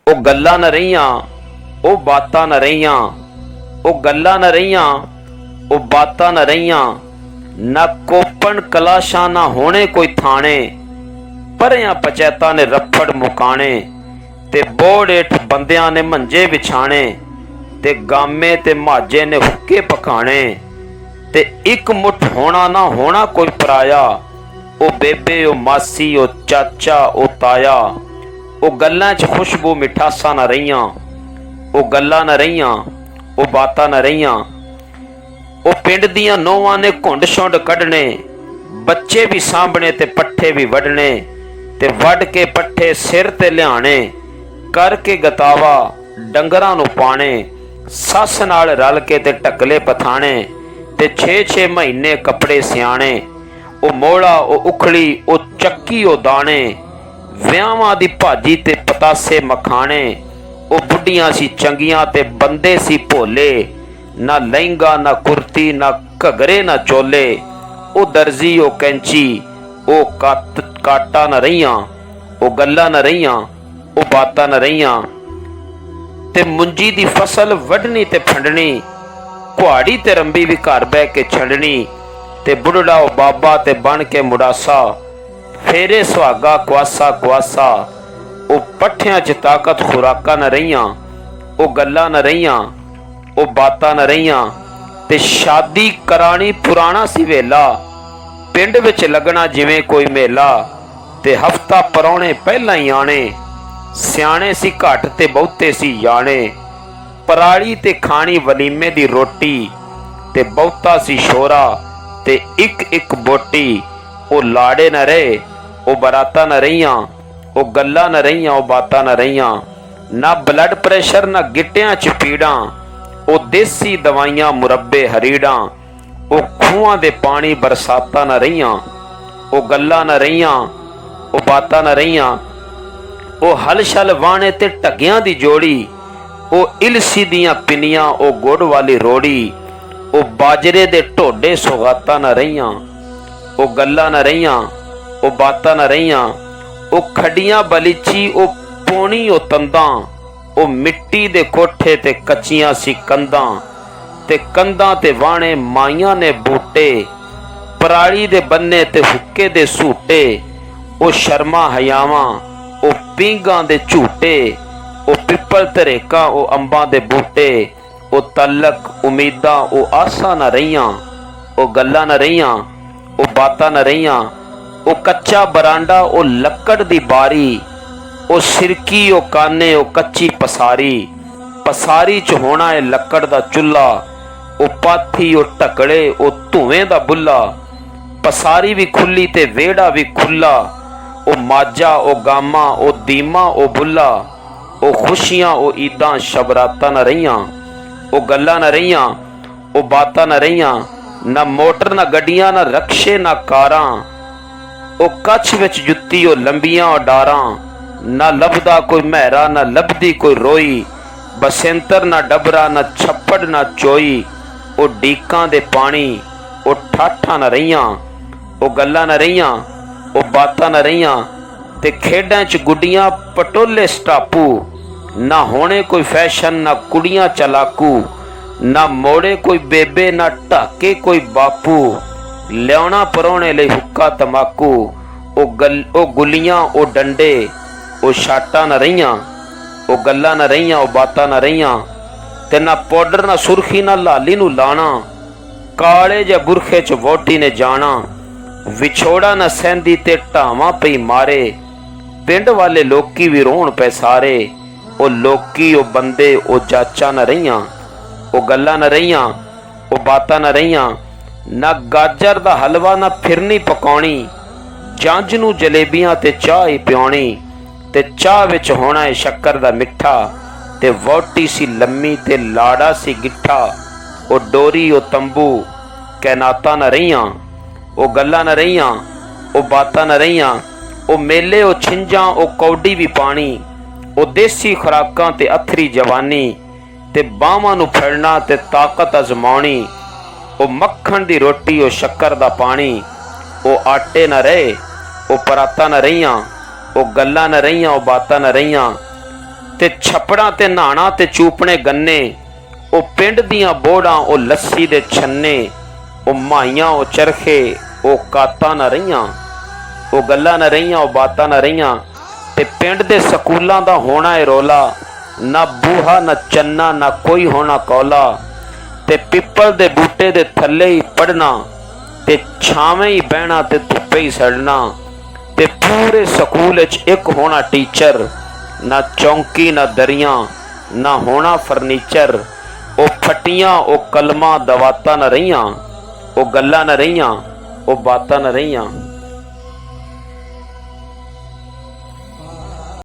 ਉਹ ਗੱਲਾਂ ਨਾ ਰਹੀਆਂ, ਉਹ ਬਾਤਾਂ ਨਾ ਰਹੀਆਂ, ਉਹ ਗੱਲਾਂ ਨਾ ਰਹੀਆਂ, ਉਹ ਬਾਤਾਂ ਨਾ ਰਹੀਆਂ। ਨਾ ਕੋਪਣ ਕਲਾਸ਼ਾਂ ਨਾ ਹੋਣੇ ਕੋਈ ਥਾਣੇ, ਪਰਿਆਂ ਪੰਚਾਇਤਾਂ ਨੇ ਰੱਫੜ ਮੁਕਾਣੇ, ਤੇ ਬੋੜ ਹੇਠ ਬੰਦਿਆਂ ਨੇ ਮੰਜੇ ਵਿਛਾਣੇ, ਤੇ ਗਾਮੇ ਤੇ ਮਾਝੇ ਨੇ ਹੁੱਕੇ ਪਕਾਣੇ। ਤੇ ਇੱਕ ਮੁੱਠ ਹੋਣਾ ਨਾ ਹੋਣਾ ਕੋਈ ਪਰਾਇਆ, ਉਹ ਬੇਬੇ, ਉਹ ਮਾਸੀ, ਉਹ ਚਾਚਾ, ਉਹ ਤਾਇਆ। ਉਹ ਗੱਲਾਂ 'ਚ ਖੁਸ਼ਬੂ ਮਿਠਾਸਾਂ ਨਾ ਰਹੀਆਂ, ਉਹ ਗੱਲਾਂ ਨਾ ਰਹੀਆਂ, ਉਹ ਬਾਤਾਂ ਨਾ ਰਹੀਆਂ। ਉਹ ਪਿੰਡ ਦੀਆਂ ਨੌਵਾਂ ਨੇ ਘੁੰਡ ਛੁੰਡ ਕੱਢਣੇ, ਬੱਚੇ ਵੀ ਸਾਂਭਣੇ ਤੇ ਪੱਠੇ ਵੀ ਵੱਢਣੇ, ਤੇ ਵੱਢ ਕੇ ਪੱਠੇ ਸਿਰ ਤੇ ਲਿਆਣੇ, ਕਰਕੇ ਗਤਾਵਾ ਡੰਗਰਾਂ ਨੂੰ ਪਾਣੇ। ਸੱਸ ਨਾਲ ਰਲ ਕੇ ਤੇ ਢਕਲੇ ਪਥਾਣੇ, ਤੇ 6-6 ਮਹੀਨੇ ਕੱਪੜੇ ਸਿਆਣੇ। ਉਹ ਮੋੜਾ, ਉਹ ਉਖਲੀ, ਉਹ ਚੱਕੀ, ਉਹ ਦਾਣੇ, ਵਿਆਹਾਂ ਦੀ ਭਾਜੀ ਤੇ ਪਤਾਸੇ ਮਖਾਣੇ। ਉਹ ਬੁੱਢੀਆਂ ਸੀ ਚੰਗੀਆਂ ਤੇ ਬੰਦੇ ਸੀ ਭੋਲੇ, ਨਾ ਲਹਿੰਗਾ ਨਾ ਕੁਰਤੀ ਨਾ ਘਗਰੇ ਨਾ ਚੋਲੇ। ਉਹ ਦਰਜੀ, ਉਹ ਕੈਂਚੀ, ਉਹ ਕਾਟਾ ਨਾ ਰਹੀਆਂ, ਉਹ ਗੱਲਾਂ ਨਾ ਰਹੀਆਂ, ਉਹ ਬਾਤਾਂ ਨਾ ਰਹੀਆਂ। ਤੇ ਮੁੰਜੀ ਦੀ ਫਸਲ ਵੱਢਣੀ ਤੇ ਫੰਡਣੀ, ਕੁਹਾੜੀ ਤੇ ਰੰਬੀ ਵੀ ਘਰ ਬਹਿ ਕੇ ਛੰਡਣੀ। ਤੇ ਬੁੱਢੜਾ ਉਹ ਬਾਬਾ ਤੇ ਬਣ ਕੇ ਮੁਡਾਸਾ, ਫੇਰੇ ਸੁਹਾਗਾ ਕੁਆਸਾ ਕੁਆਸਾ। ਉਹ ਪੱਠਿਆਂ 'ਚ ਤਾਕਤ ਖੁਰਾਕਾਂ ਨਾ ਰਹੀਆਂ, ਉਹ ਗੱਲਾਂ ਨਾ ਰਹੀਆਂ, ਉਹ ਬਾਤਾਂ ਨਾ ਰਹੀਆਂ। ਤੇ ਸ਼ਾਦੀ ਕਰਾਣੀ ਪੁਰਾਣਾ ਸੀ ਵੇਲਾ, ਪਿੰਡ ਵਿੱਚ ਲੱਗਣਾ ਜਿਵੇਂ ਕੋਈ ਮੇਲਾ। ਤੇ ਹਫਤਾ ਪਰਾਉਣੇ ਪਹਿਲਾਂ ਹੀ ਆਣੇ, ਸਿਆਣੇ ਸੀ ਘੱਟ ਤੇ ਬਹੁਤੇ ਸੀ ਜਾਣੇ। ਪਰਾਲੀ ਤੇ ਖਾਣੀ ਵਲੀਮੇ ਦੀ ਰੋਟੀ, ਤੇ ਬਹੁਤਾ ਸੀ ਸ਼ੋਰਾ ਤੇ ਇੱਕ ਇੱਕ ਬੋਟੀ। ਉਹ ਲਾੜੇ ਨਾ ਰਹੇ, ਉਹ ਬਰਾਤਾਂ ਨਾ ਰਹੀਆਂ, ਉਹ ਗੱਲਾਂ ਨਾ ਰਹੀਆਂ, ਉਹ ਬਾਤਾਂ ਨਾ ਰਹੀਆਂ। ਨਾ ਬਲੱਡ ਪ੍ਰੈਸ਼ਰ ਨਾ ਗਿੱਟਿਆਂ 'ਚ ਪੀੜਾਂ, ਉਹ ਦੇਸੀ ਦਵਾਈਆਂ ਮੁਰੱਬੇ ਹਰੀੜਾਂ। ਉਹ ਖੂਹਾਂ ਦੇ ਪਾਣੀ ਬਰਸਾਤਾਂ ਨਾ ਰਹੀਆਂ, ਉਹ ਗੱਲਾਂ ਨਾ ਰਹੀਆਂ, ਉਹ ਬਾਤਾਂ ਨਾ ਰਹੀਆਂ। ਉਹ ਹਲਸ਼ਲ ਵਾਣੇ ਤੇ ਢੱਗਿਆਂ ਦੀ ਜੋੜੀ, ਉਹ ਇਲਸੀ ਦੀਆਂ ਪਿੰਨੀਆਂ, ਉਹ ਗੁੜ ਵਾਲੀ ਰੋੜੀ। ਉਹ ਬਾਜਰੇ ਦੇ ਢੋਡੇ ਸੁਗਾਤਾਂ ਨਾ ਰਹੀਆਂ, ਉਹ ਗੱਲਾਂ ਨਾ ਰਹੀਆਂ, ਉਹ ਬਾਤਾਂ ਨਾ ਰਹੀਆਂ। ਉਹ ਖੱਡੀਆਂ ਬਲੀਚੀ, ਉਹ ਪੋਣੀ, ਉਹ ਤੰਦਾਂ, ਉਹ ਮਿੱਟੀ ਦੇ ਕੋਠੇ ਤੇ ਕੱਚੀਆਂ ਸੀ ਕੰਧਾਂ। ਤੇ ਕੰਧਾਂ ਤੇ ਵਾਣੇ ਮਾਈਆਂ ਨੇ ਬੂਟੇ, ਪਰਾਲੀ ਦੇ ਬੰਨੇ ਤੇ ਹੁੱਕੇ ਦੇ ਸੂਟੇ। ਉਹ ਸ਼ਰਮਾ ਹਯਾਵਾਂ, ਉਹ ਪੀਂਘਾਂ ਦੇ ਝੂਟੇ, ਉਹ ਪਿੱਪਲ ਧਰੇਕਾਂ, ਉਹ ਅੰਬਾਂ ਦੇ ਬੂਟੇ। ਉਹ ਤਲਕ ਉਮੀਦਾਂ, ਉਹ ਆਸਾਂ ਨਾ ਰਹੀਆਂ, ਉਹ ਗੱਲਾਂ ਨਾ ਰਹੀਆਂ, ਉਹ ਬਾਤਾਂ ਨਾ ਰਹੀਆਂ। ਉਹ ਕੱਚਾ ਬਰਾਂਡਾ, ਉਹ ਲੱਕੜ ਦੀ ਬਾਰੀ, ਉਹ ਸਿਰਕੀ, ਉਹ ਕਾਨੇ, ਉਹ ਕੱਚੀ ਪਸਾਰੀ। ਪਸਾਰੀ 'ਚ ਹੋਣਾ ਹੈ ਲੱਕੜ ਦਾ ਚੁੱਲ੍ਹਾ, ਉਹ ਪਾਥੀ, ਉਹ ਢਕੜੇ, ਉਹ ਧੂਏਂ ਦਾ ਬੁੱਲਾ। ਪਸਾਰੀ ਵੀ ਖੁੱਲੀ ਤੇ ਵਿਹੜਾ ਵੀ ਖੁੱਲਾ, ਉਹ ਮਾਝਾ, ਉਹ ਗਾਮਾ, ਉਹ ਦੀਮਾ, ਉਹ ਬੁੱਲਾ। ਉਹ ਖੁਸ਼ੀਆਂ, ਉਹ ਈਦਾਂ ਸ਼ਬਰਾਤਾਂ ਨਾ ਰਹੀਆਂ, ਉਹ ਗੱਲਾਂ ਨਾ ਰਹੀਆਂ, ਉਹ ਬਾਤਾਂ ਨਾ ਰਹੀਆਂ। ਨਾ ਮੋਟਰ ਨਾ ਗੱਡੀਆਂ ਨਾ ਰਕਸ਼ੇ ਨਾ ਕਾਰਾਂ, ਉਹ ਕੱਛ ਵਿੱਚ ਜੁੱਤੀ, ਉਹ ਲੰਬੀਆਂ ਉਹ ਡਾਰਾਂ। ਨਾ ਲੱਭਦਾ ਕੋਈ ਮਹਿਰਾ ਨਾ ਲੱਭਦੀ ਕੋਈ ਰੋਈ, ਬਸੰਤਰ ਨਾ ਡਬਰਾ ਨਾ ਛੱਪੜ ਨਾ ਚੋਈ। ਉਹ ਡੀਕਾਂ ਦੇ ਪਾਣੀ, ਉਹ ਠਾਠਾਂ ਨਾ ਰਹੀਆਂ, ਉਹ ਗੱਲਾਂ ਨਾ ਰਹੀਆਂ, ਉਹ ਬਾਤਾਂ ਨਾ ਰਹੀਆਂ। ਤੇ ਖੇਡਾਂ 'ਚ ਗੁੱਡੀਆਂ ਪਟੋਲੇ ਸਟਾਪੂ, ਨਾ ਹੋਣੇ ਕੋਈ ਫੈਸ਼ਨ ਨਾ ਕੁੜੀਆਂ ਚਲਾਕੂ। ਨਾ ਮੋੜੇ ਕੋਈ ਬੇਬੇ ਨਾ ਢਾਕੇ ਕੋਈ ਬਾਪੂ, ਲਿਆਉਣਾ ਪਰਾਉਣੇ ਲਈ ਹੁੱਕਾ ਤਮਾਕੂ। ਉਹ ਗੁੱਲੀਆਂ, ਉਹ ਡੰਡੇ, ਉਹ ਛਾਟਾਂ ਨਾ ਰਹੀਆਂ, ਉਹ ਗੱਲਾਂ ਨਾ ਰਹੀਆਂ, ਉਹ ਬਾਤਾਂ ਨਾ ਰਹੀਆਂ। ਤੇ ਨਾ ਪਾਊਡਰ ਨਾ ਸੁਰਖੀ ਨਾ ਲਾਲੀ ਨੂੰ ਲਾਣਾ, ਕਾਲੇ ਜਿਹੇ ਬੁਰਖੇ 'ਚ ਵੋਟੀ ਨੇ ਜਾਣਾ। ਵਿਛੋੜਾ ਨਾ ਸਹਿੰਦੀ ਤੇ ਢਾਵਾਂ ਪਈ ਮਾਰੇ, ਪਿੰਡ ਵਾਲੇ ਲੋਕੀ ਵੀ ਰੋਣ ਪੈ ਸਾਰੇ। ਉਹ ਲੋਕੀ, ਉਹ ਬੰਦੇ, ਉਹ ਜਾਚਾਂ ਨਾ ਰਹੀਆਂ, ਉਹ ਗੱਲਾਂ ਨਾ ਰਹੀਆਂ, ਉਹ ਬਾਤਾਂ ਨਾ ਰਹੀਆਂ। ਨਾ ਗਾਜਰ ਦਾ ਹਲਵਾ ਨਾ ਫਿਰਨੀ ਪਕਾਉਣੀ, ਜੰਝ ਨੂੰ ਜਲੇਬੀਆਂ ਤੇ ਚਾਹ ਹੀ ਪਿਆਉਣੀ। ਤੇ ਚਾਹ ਵਿੱਚ ਹੋਣਾ ਹੈ ਸ਼ੱਕਰ ਦਾ ਮਿੱਠਾ, ਤੇ ਵਹੁਟੀ ਸੀ ਲੰਮੀ ਤੇ ਲਾੜਾ ਸੀ ਗਿੱਠਾ। ਉਹ ਡੋਰੀ, ਉਹ ਤੰਬੂ, ਕੈਨਾਤਾਂ ਨਾ ਰਹੀਆਂ, ਉਹ ਗੱਲਾਂ ਨਾ ਰਹੀਆਂ, ਉਹ ਬਾਤਾਂ ਨਾ ਰਹੀਆਂ। ਉਹ ਮੇਲੇ, ਉਹ ਛਿੰਝਾਂ, ਉਹ ਕੌਡੀ ਵੀ ਪਾਣੀ, ਉਹ ਦੇਸੀ ਖੁਰਾਕਾਂ ਤੇ ਅਥਰੀ ਜਵਾਨੀ। ਤੇ ਬਾਹਾਂ ਨੂੰ ਫੜਨਾ ਤੇ ਤਾਕਤ ਅਜ਼ਮਾਉਣੀ, ਉਹ ਮੱਖਣ ਦੀ ਰੋਟੀ, ਉਹ ਸ਼ੱਕਰ ਦਾ ਪਾਣੀ। ਉਹ ਆਟੇ ਨਾ ਰਹੇ, ਉਹ ਪਰਾਤਾਂ ਨਾ ਰਹੀਆਂ, ਉਹ ਗੱਲਾਂ ਨਾ ਰਹੀਆਂ, ਉਹ ਬਾਤਾਂ ਨਾ ਰਹੀਆਂ। ते छपड़ा ते नहाना ते चूपने गन्ने, ओ पिंड दियां बोड़ां ओ लस्सी दे छन्ने, ओ माइयां ओ चरखे ओ कातां न रहियां, ओ गल्लां न रहियां ओ बातां न रहियां। ते पिंड दे सकूलां दा होना ए रौला, ना बूहा ना चन्ना ना कोई होना कौला। ते पिपल दे बूटे दे थल्ले ही पढ़ना, ते छावें ही बहना ते धुप्पे ही सड़ना। ते पूरे सकूल च एक होना टीचर, ना चौंकी ना दरियां ना होना फर्नीचर। ओ फटियां ओ कलमां दवातां न रहियां, ओ गल्लां न रहियां ओ बातां न रहियां।